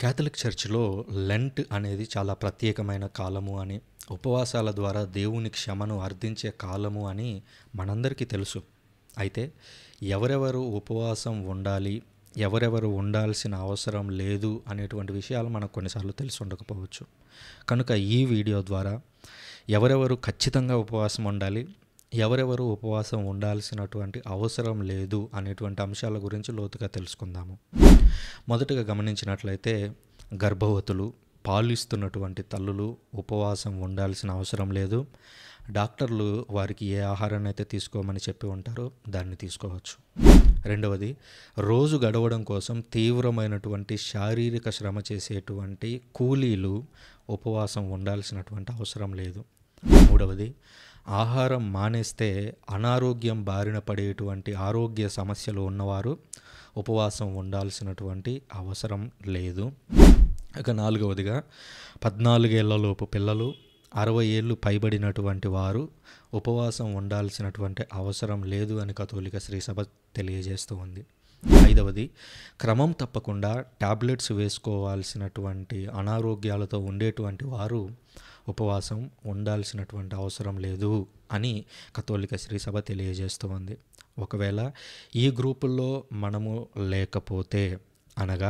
Catholic చర్చ్‌లో Lent అనేది చాలా ప్రత్యేకమైన కాలము అని, ఉపవాసాల ద్వారా దేవుని క్షమను అర్థించే కాలము అని మనందరికీ తెలుసు. అయితే ఎవరెవరు ఉపవాసం ఉండాలి, ఎవరెవరు ఉండాల్సిన అవసరం లేదు అనేటువంటి విషయాలు మనకు కొన్నిసార్లు తెలిసి ఉండకపోవచ్చు. కనుక ఈ వీడియో ద్వారా ఎవరెవరు ఖచ్చితంగా ఉపవాసం ఉండాలి, ఎవరెవరు ఉపవాసం ఉండాల్సినటువంటి అవసరం లేదు అనేటువంటి అంశాల గురించి లోతుగా తెలుసుకుందాము. మొదటగా గమనించినట్లయితే గర్భవతులు, పాలిస్తున్నటువంటి తల్లులు ఉపవాసం ఉండాల్సిన అవసరం లేదు. డాక్టర్లు వారికి ఏ ఆహారాన్ని అయితే తీసుకోమని చెప్పి ఉంటారో దాన్ని తీసుకోవచ్చు. రెండవది, రోజు గడవడం కోసం తీవ్రమైనటువంటి శారీరక శ్రమ చేసేటువంటి కూలీలు ఉపవాసం ఉండాల్సినటువంటి అవసరం లేదు. మూడవది, ఆహారం మానేస్తే అనారోగ్యం బారిన పడేటువంటి ఆరోగ్య సమస్యలు ఉన్నవారు ఉపవాసం ఉండాల్సినటువంటి అవసరం లేదు. ఇక నాలుగవదిగా 14 ఏళ్లలోపు పిల్లలు, 60 ఏళ్ళు పైబడినటువంటి వారు ఉపవాసం ఉండాల్సినటువంటి అవసరం లేదు అని కథోలిక శ్రీసభ తెలియజేస్తూ ఉంది. ఐదవది, క్రమం తప్పకుండా టాబ్లెట్స్ వేసుకోవాల్సినటువంటి అనారోగ్యాలతో ఉండేటువంటి వారు ఉపవాసం ఉండాల్సినటువంటి అవసరం లేదు అని కథోలిక శ్రీసభ తెలియజేస్తూ ఉంది. ఒకవేళ ఈ గ్రూపుల్లో మనము లేకపోతే, అనగా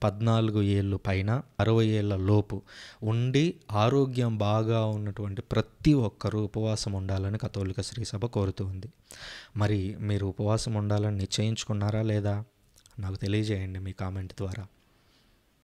14 ఏళ్ళు పైన 60 ఏళ్ళ లోపు ఉండి ఆరోగ్యం బాగా ఉన్నటువంటి ప్రతి ఒక్కరూ ఉపవాసం ఉండాలని కథోలిక శ్రీసభ కోరుతూ ఉంది. మరి మీరు ఉపవాసం ఉండాలని నిశ్చయించుకున్నారా లేదా? నాకు తెలియజేయండి మీ కామెంట్ ద్వారా.